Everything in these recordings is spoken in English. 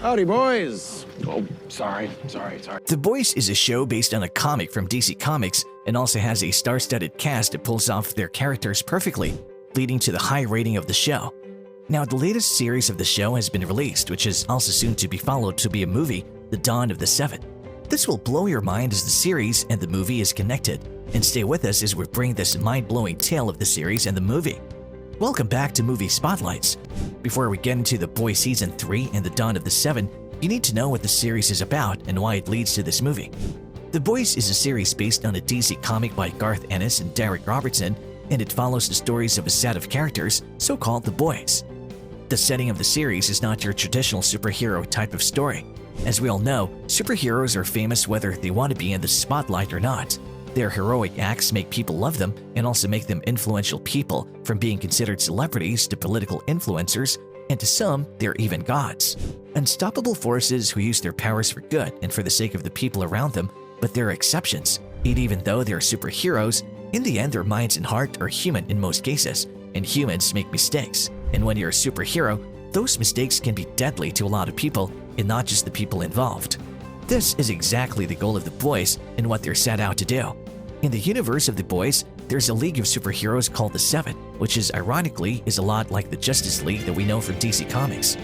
Howdy, boys. Oh, sorry. The Boys is a show based on a comic from DC Comics and also has a star-studded cast that pulls off their characters perfectly, leading to the high rating of the show. Now, the latest series of the show has been released, which is also soon to be followed to be a movie, The Dawn of the Seven. This will blow your mind as the series and the movie is connected, and stay with us as we bring this mind-blowing tale of the series and the movie. Welcome back to Movie Spotlights. Before we get into The Boys Season 3 and The Dawn of the Seven, you need to know what the series is about and why it leads to this movie. The Boys is a series based on a DC comic by Garth Ennis and Derek Robertson, and it follows the stories of a set of characters, so-called The Boys. The setting of the series is not your traditional superhero type of story. As we all know, superheroes are famous whether they want to be in the spotlight or not. Their heroic acts make people love them and also make them influential people, from being considered celebrities to political influencers, and to some, they're even gods. Unstoppable forces who use their powers for good and for the sake of the people around them, but there are exceptions. And even though they're superheroes, in the end their minds and heart are human in most cases, and humans make mistakes. And when you're a superhero, those mistakes can be deadly to a lot of people, and not just the people involved. This is exactly the goal of The Boys and what they're set out to do. In the universe of The Boys, there's a league of superheroes called the Seven, which ironically is a lot like the Justice League that we know from DC Comics.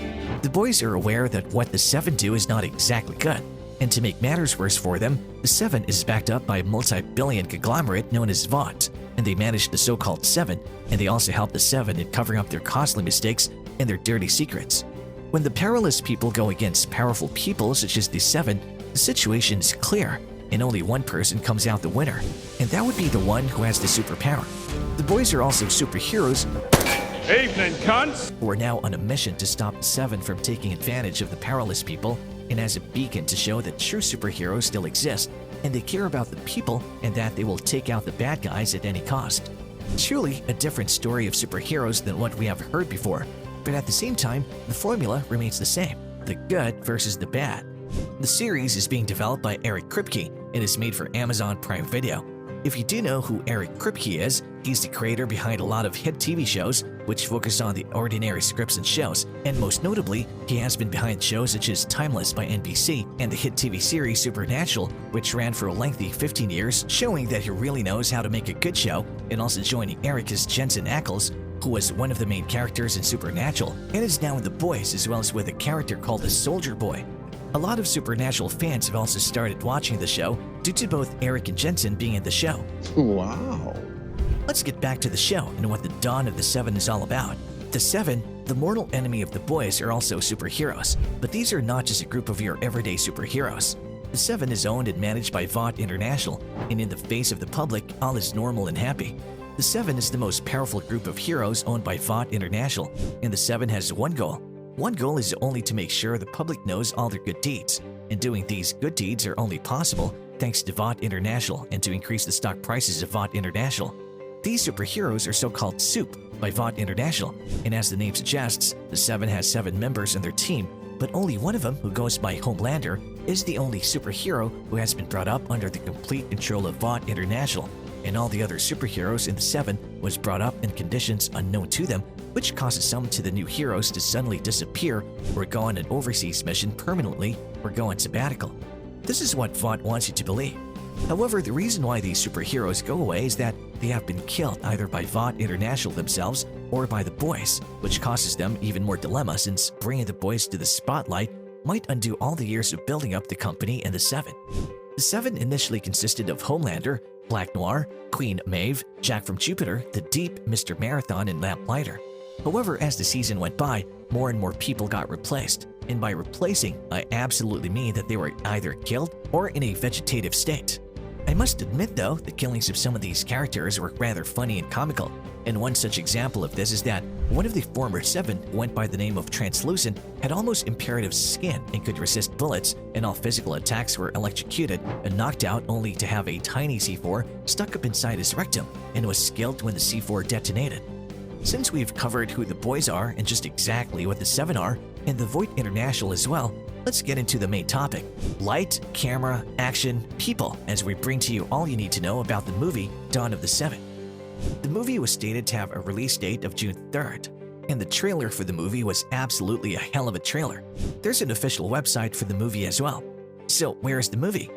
The Boys are aware that what the Seven do is not exactly good, and to make matters worse for them, the Seven is backed up by a multi-billion conglomerate known as Vought, and they manage the so-called Seven, and they also help the Seven in covering up their costly mistakes and their dirty secrets. When the powerless people go against powerful people such as the Seven, the situation is clear, and only one person comes out the winner, and that would be the one who has the superpower. The Boys are also superheroes Evening, cunts! who are now on a mission to stop the Seven from taking advantage of the powerless people, and as a beacon to show that true superheroes still exist, and they care about the people, and that they will take out the bad guys at any cost. Truly a different story of superheroes than what we have heard before, but at the same time, the formula remains the same: the good versus the bad. The series is being developed by Eric Kripke and is made for Amazon Prime Video. If you do know who Eric Kripke is, he's the creator behind a lot of hit TV shows which focus on the ordinary scripts and shows, and most notably, he has been behind shows such as Timeless by NBC and the hit TV series Supernatural, which ran for a lengthy 15 years, showing that he really knows how to make a good show. And also joining Eric is Jensen Ackles, who was one of the main characters in Supernatural and is now in The Boys, as well as with a character called the Soldier Boy. A lot of Supernatural fans have also started watching the show due to both Eric and Jensen being in the show. Wow. Let's get back to the show and what the Dawn of the Seven is all about. The Seven, the mortal enemy of the Boys, are also superheroes, but these are not just a group of your everyday superheroes. The Seven is owned and managed by Vought International, and in the face of the public, all is normal and happy. The Seven is the most powerful group of heroes owned by Vought International, and the Seven has one goal. One goal is only to make sure the public knows all their good deeds, and doing these good deeds are only possible thanks to Vought International and to increase the stock prices of Vought International. These superheroes are so-called Soup by Vought International, and as the name suggests, the Seven has 7 members in their team, but only one of them, who goes by Homelander, is the only superhero who has been brought up under the complete control of Vought International, and all the other superheroes in the Seven was brought up in conditions unknown to them, which causes some to the new heroes to suddenly disappear or go on an overseas mission permanently or go on sabbatical. This is what Vought wants you to believe. However, the reason why these superheroes go away is that they have been killed either by Vought International themselves or by the Boys, which causes them even more dilemma, since bringing the Boys to the spotlight might undo all the years of building up the company and the Seven. The Seven initially consisted of Homelander, Black Noir, Queen Maeve, Jack from Jupiter, The Deep, Mr. Marathon, and Lamplighter. However, as the season went by, more and more people got replaced, and by replacing, I absolutely mean that they were either killed or in a vegetative state. I must admit though, the killings of some of these characters were rather funny and comical, and one such example of this is that one of the former Seven, who went by the name of Translucent, had almost imperative skin and could resist bullets, and all physical attacks were electrocuted and knocked out, only to have a tiny C4 stuck up inside his rectum and was skilled when the C4 detonated. Since we've covered who the Boys are and just exactly what the Seven are, and the Vought International as well, let's get into the main topic: light, camera, action, people, as we bring to you all you need to know about the movie Dawn of the Seven. The movie was stated to have a release date of June 3rd. and the trailer for the movie was absolutely a hell of a trailer. There's an official website for the movie as well. So where is the movie?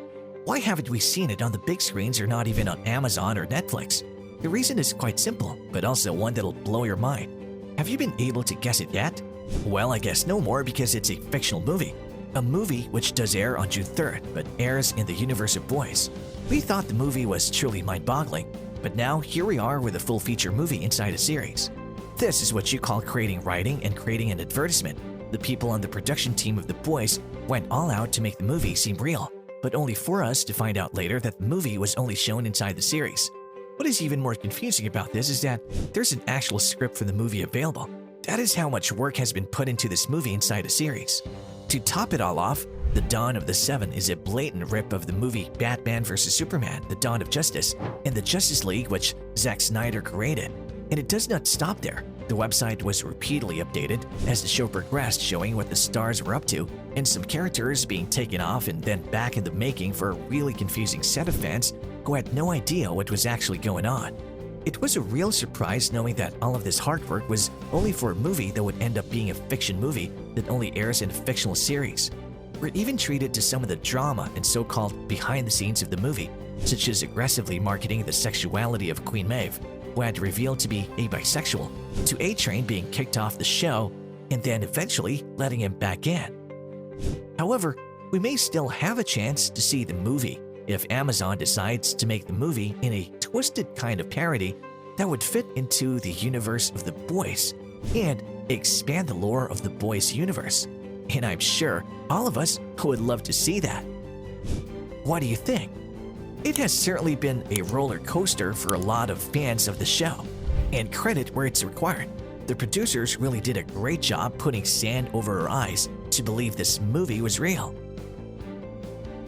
Why haven't we seen it on the big screens or not even on Amazon or Netflix? The reason is quite simple, but also one that'll blow your mind. Have you been able to guess it yet? Well, I guess no more because it's a fictional movie. A movie which does air on June 3rd, but airs in the universe of boys. We thought the movie was truly mind-boggling, but now here we are with a full-feature movie inside a series. This is what you call creating writing and creating an advertisement. The people on the production team of The Boys went all out to make the movie seem real, but only for us to find out later that the movie was only shown inside the series. What is even more confusing about this is that there's an actual script for the movie available. That is how much work has been put into this movie inside a series. To top it all off, The Dawn of the Seven is a blatant rip of the movie Batman vs. Superman, The Dawn of Justice, and the Justice League which Zack Snyder created. And it does not stop there. The website was repeatedly updated as the show progressed, showing what the stars were up to, and some characters being taken off and then back in the making for a really confusing set of fans who had no idea what was actually going on. It was a real surprise knowing that all of this hard work was only for a movie that would end up being a fiction movie that only airs in a fictional series. We're even treated to some of the drama and so-called behind the scenes of the movie, such as aggressively marketing the sexuality of Queen Maeve, who had revealed to be a bisexual, to A-Train being kicked off the show and then eventually letting him back in. However, we may still have a chance to see the movie if Amazon decides to make the movie in a twisted kind of parody that would fit into the universe of The Boys and expand the lore of The Boys universe. And I'm sure all of us would love to see that. What do you think? It has certainly been a roller coaster for a lot of fans of the show, and credit where it's required. The producers really did a great job putting sand over our eyes to believe this movie was real.